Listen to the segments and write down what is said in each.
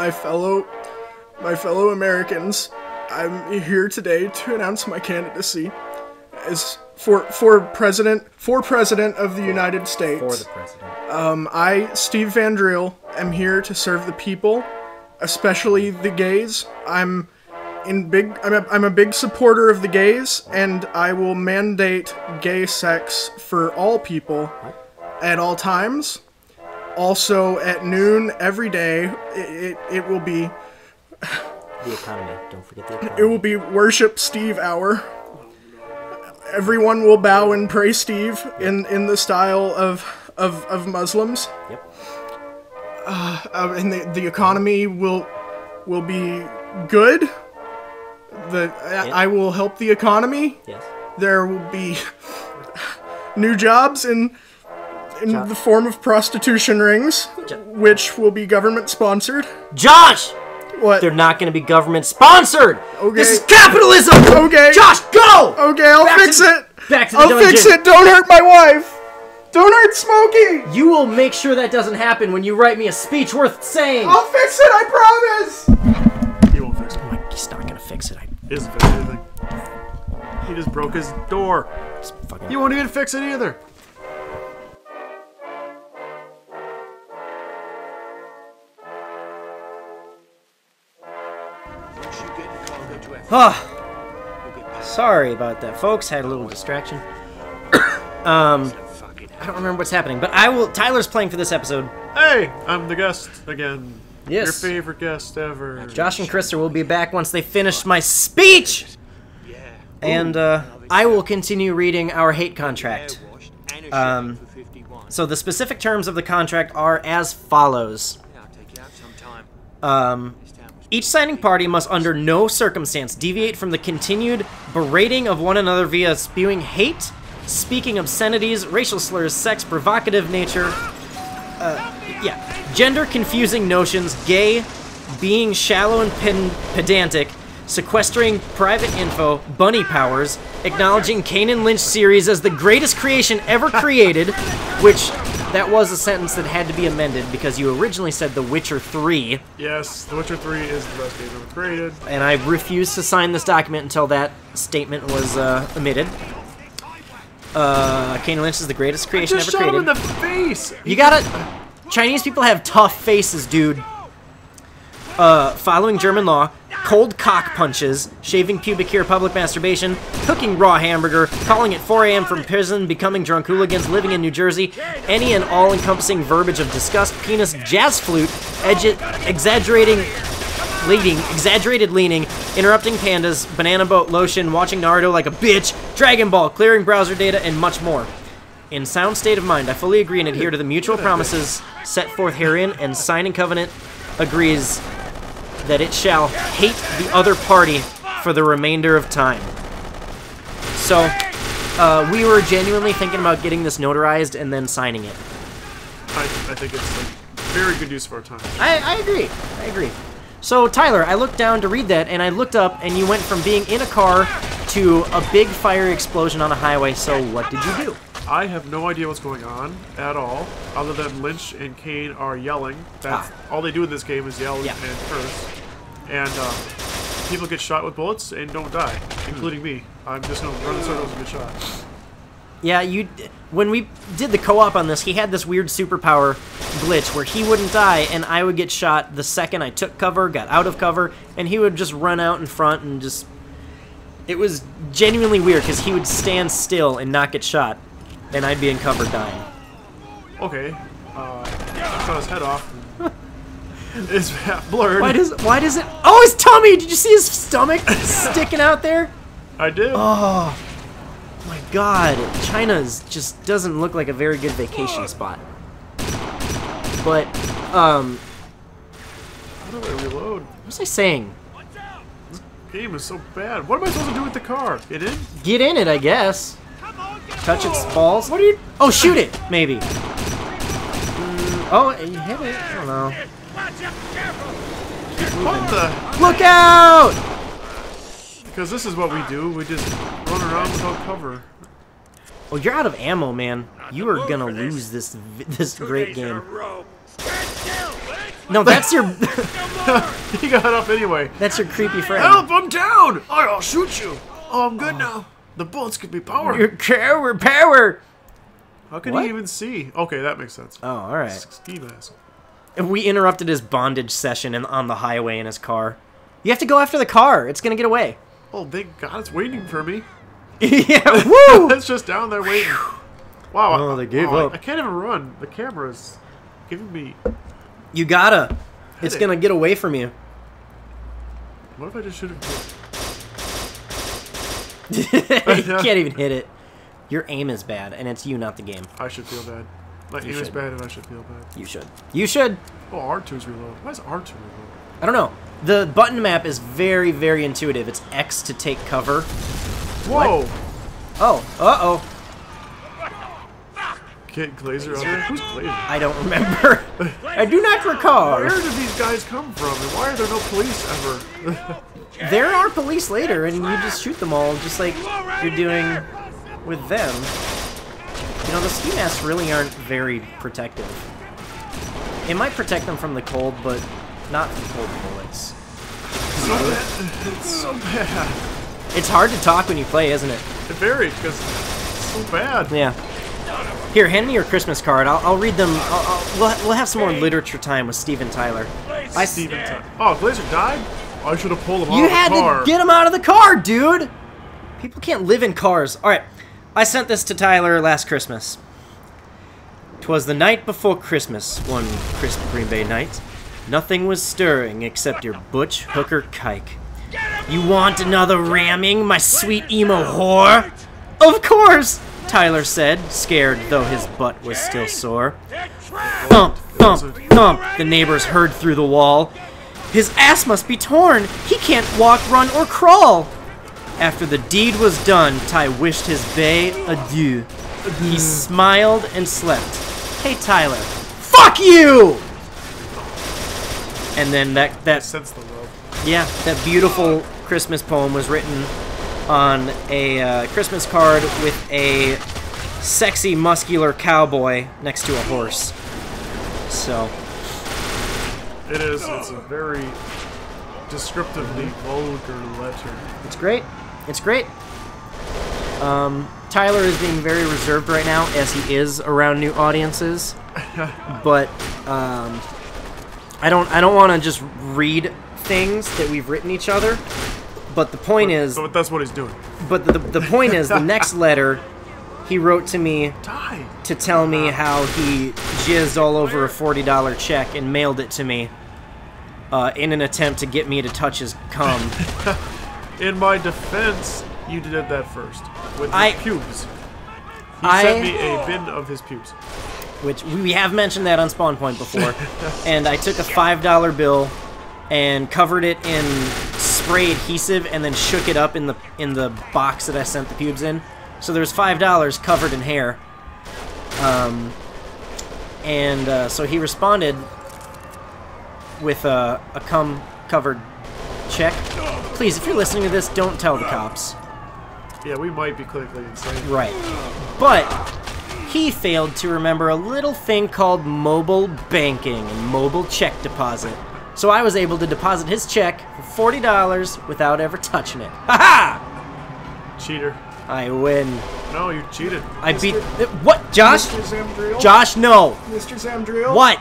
my fellow Americans, I'm here today to announce my candidacy as for president of the United States. For the president. I, Steve Van Driel, am here to serve the people, especially the gays. I'm a big supporter of the gays, and I will mandate gay sex for all people at all times. Also, at noon every day, it will be... The economy. Don't forget the economy. It will be Worship Steve Hour. Everyone will bow and pray Steve in the style of Muslims. Yep. And the economy will be good. I will help the economy. Yes. There will be new jobs in the form of prostitution rings, which will be government sponsored. Josh! What? They're not going to be government sponsored. Okay. This is capitalism. Okay. Josh, go. Okay, I'll fix it. Back to the I'll dungeon. fix it. Don't hurt my wife. Don't hurt Smokey. You will make sure that doesn't happen when you write me a speech worth saying. I'll fix it. I promise. He won't fix it. He's not going to fix it. He doesn't fix anything. He just broke his door. He won't even fix it either. Sorry about that, folks. Had a little distraction. I don't remember what's happening, but Tyler's playing for this episode. Hey, I'm the guest again. Yes. Your favorite guest ever. Josh and Krista will be back once they finish my speech! And, I will continue reading our hate contract. So the specific terms of the contract are as follows. Each signing party must under no circumstance deviate from the continued berating of one another via spewing hate, speaking obscenities, racial slurs, sex, provocative nature, gender confusing notions, gay, being shallow and pedantic, sequestering private info, bunny powers, acknowledging Kane and Lynch series as the greatest creation ever created, which that was a sentence that had to be amended because you originally said The Witcher 3. Yes, The Witcher 3 is the best game ever created. And I refused to sign this document until that statement was omitted. Kane and Lynch is the greatest creation ever created. Just shot him in the face! You gotta... Chinese people have tough faces, dude. Following German law, cold cock punches, shaving pubic hair, public masturbation, cooking raw hamburger, calling at 4 a.m. from prison, becoming drunk hooligans, living in New Jersey, any and all-encompassing verbiage of disgust, penis, jazz flute, exaggerated leaning, interrupting pandas, banana boat lotion, watching Naruto like a bitch, Dragon Ball, clearing browser data, and much more. In sound state of mind, I fully agree and adhere to the mutual promises set forth herein, and signing covenant agrees that it shall hate the other party for the remainder of time. So, we were genuinely thinking about getting this notarized and then signing it. I think it's a very good use of our time. I agree. So, Tyler, I looked down to read that, and I looked up, and you went from being in a car to a big fiery explosion on a highway, so what did you do? I have no idea what's going on at all, other than Lynch and Kane are yelling. That's all they do in this game is yell and curse. And people get shot with bullets and don't die, including me. I'm just gonna run in circles and get shot. Yeah, when we did the co-op on this, he had this weird superpower glitch where he wouldn't die, and I would get shot the second I took cover, got out of cover, and he would just run out in front and just... It was genuinely weird, because he would stand still and not get shot, and I'd be in cover dying. Okay, I cut his head off. It's half blurred. Why does it... Oh, his tummy! Did you see his stomach sticking out there? I did. Oh, my God. China just doesn't look like a very good vacation spot. But, How do I reload? what was I saying? This game is so bad. What am I supposed to do with the car? Get in? Get in it, I guess. Touch its balls. What are you... Oh, shoot it, maybe. Oh, you hit it. I don't know. What the? Look out! Because this is what we do. We just run around without cover. Oh, you're out of ammo, man. You are gonna lose this great game. No, that's your... He got up anyway. That's your creepy friend. Help, I'm down! I'll shoot you. Oh, I'm good now. The bullets could be power. Your power! How can What? he even see? Okay, that makes sense. Oh, alright. Ski mask. We interrupted his bondage session on the highway in his car. You have to go after the car. It's gonna get away. Oh, thank God, it's waiting for me. Yeah, woo! It's just down there waiting. Wow. Oh, they gave up. I can't even run. The camera's giving me... You gotta. It's gonna get away from you. What if I just shoot him? You can't even hit it. Your aim is bad, and it's you, not the game. I should feel bad. My aim is bad and I should feel bad. You should. You should. Oh, R2's reload. Why is R2 reload? I don't know. The button map is very, very intuitive. It's X to take cover. Whoa! What? Oh. Uh-oh. Kid Glazer out there? Who's Glazer? I don't remember. I do not recall. Where did these guys come from, and why are there no police ever? There are police later, and you just shoot them all, just like you're doing with them. You know, the ski masks really aren't very protective. It might protect them from the cold, but not from cold bullets. So bad. It's so bad. It's hard to talk when you play, isn't it? It varies, because it's so bad. Yeah. Here, hand me your Christmas card. I'll read them. We'll have some more literature time with Steven Tyler. Oh, Glazer died? I should have pulled him You out of had the car. to get him out of the car, dude! People can't live in cars. Alright, I sent this to Tyler last Christmas. 'Twas the night before Christmas, one crisp Green Bay night. Nothing was stirring except your butch hooker kike. You want another ramming, my sweet emo whore? Of course! Tyler said, scared though his butt was still sore. Thump, thump, thump, the neighbors heard through the wall. His ass must be torn. He can't walk, run, or crawl. After the deed was done, Ty wished his bae adieu. He smiled and slept. Hey, Tyler. Fuck you! And then that Sense the love. yeah, that beautiful Christmas poem was written on a Christmas card with a sexy, muscular cowboy next to a horse. So... It is. It's a very descriptively vulgar letter. It's great. It's great. Tyler is being very reserved right now, as he is around new audiences. But I don't want to just read things that we've written each other. But the point is. So that's what he's doing. But the point is, the next letter he wrote to me to tell me how he jizzed all over a $40 check and mailed it to me in an attempt to get me to touch his cum. In my defense, you did that first. With his pubes. He sent me a bin of his pubes. Which, we have mentioned that on Spawn Point before. And I took a $5 bill and covered it in spray adhesive and then shook it up in the box that I sent the pubes in. So there's $5 covered in hair. So he responded with a cum-covered check. Please, if you're listening to this, don't tell the cops. Yeah, we might be clinically insane. Right. But he failed to remember a little thing called mobile banking and mobile check deposit. So I was able to deposit his check for $40 without ever touching it. Ha-ha! Cheater. I win. No, you cheated. I beat... What, Josh? Mr. Zamdriel? Josh, no. Mr. Zamdriel? What?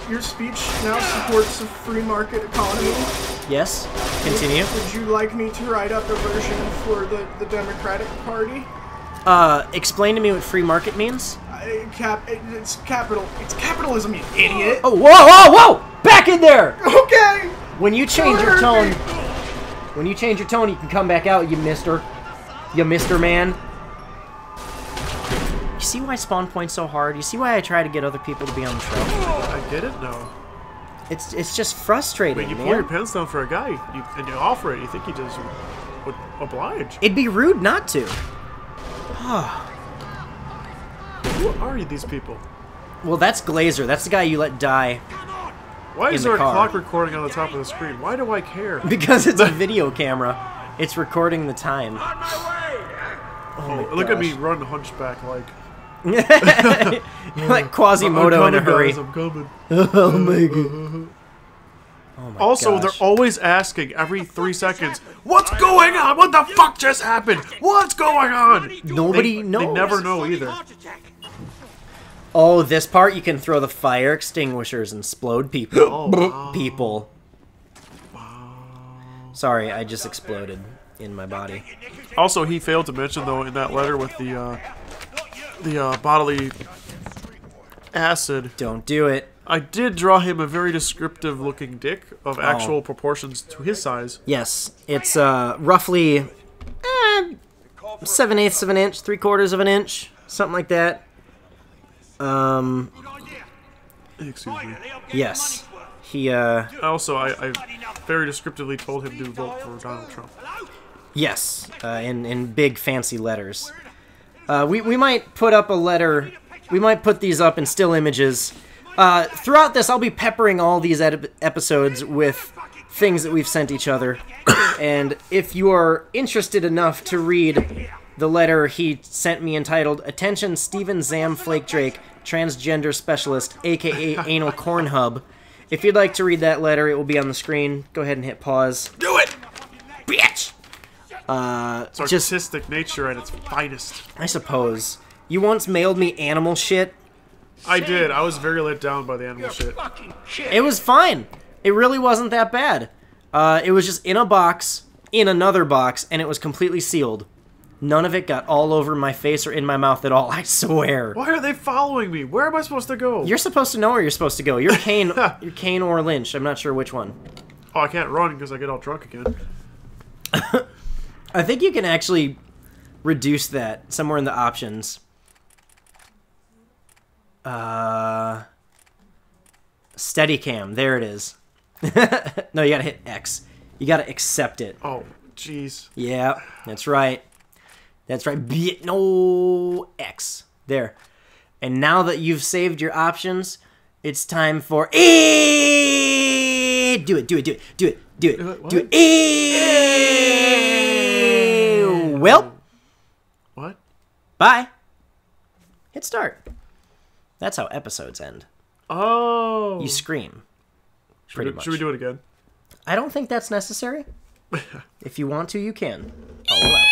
Your speech now supports a free market economy. Yes? Continue. Would you like me to write up a version for the Democratic Party? Explain to me what free market means? It's capitalism, you idiot. Oh, whoa, whoa, whoa! Back in there! Okay! When you change your tone... When you change your tone, you can come back out, you mister. You mister man. You see why Spawn Point's so hard? You see why I try to get other people to be on the show? I get it now. It's just frustrating, When you pull your pants down for a guy, and you offer it, you think he just would oblige. It'd be rude not to. Who are these people? Well, that's Glazer. That's the guy you let die. Why is in the there a car. clock recording on the top of the screen? Why do I care? Because it's a video camera. It's recording the time. Oh, look at me run hunchback like. Like Quasimodo in a hurry. Guys, I'm coming. Oh my god. Oh my Also, gosh. they're always asking every 3 seconds, "What's going on? What the fuck just happened? What's going on?" Nobody They knows. never know either. Oh, this part you can throw the fire extinguishers and explode people. Oh, wow. People. Sorry, I just exploded in my body. Also, he failed to mention, though, in that letter with the bodily acid, Don't do it. I did draw him a very descriptive-looking dick of actual proportions to his size. Yes, it's roughly 7/8 of an inch, 3/4 of an inch, something like that. Excuse me. Yes. He, Also, I very descriptively told him to vote for Donald Trump. yes, in big fancy letters. We might put up a letter, we might put these up in still images. Throughout this, I'll be peppering all these episodes with things that we've sent each other. And if you are interested enough to read the letter he sent me entitled, "Attention Steven Zam Flake Drake, Transgender Specialist, aka Anal Corn Hub." If you'd like to read that letter, it will be on the screen. Go ahead and hit pause. Do it! Bitch! It's artistic nature at its finest. I suppose. You once mailed me animal shit. I did. I was very let down by the animal shit. It was fine. It really wasn't that bad. It was just in a box, in another box, and it was completely sealed. None of it got all over my face or in my mouth at all, I swear. Why are they following me? Where am I supposed to go? You're supposed to know where you're supposed to go. You're Kane, you're Kane or Lynch. I'm not sure which one. Oh, I can't run because I get all drunk again. I think you can actually reduce that somewhere in the options. Steadicam. There it is. No, you gotta hit X. You gotta accept it. Oh, jeez. Yeah, that's right. That's right. No X. There. And now that you've saved your options, it's time for do it, do it, do it, do it, do it, What? do it. Well, What? bye. Hit start. That's how episodes end. Oh. You scream. Pretty much. Should we do it again? I don't think that's necessary. If you want to, you can. All out.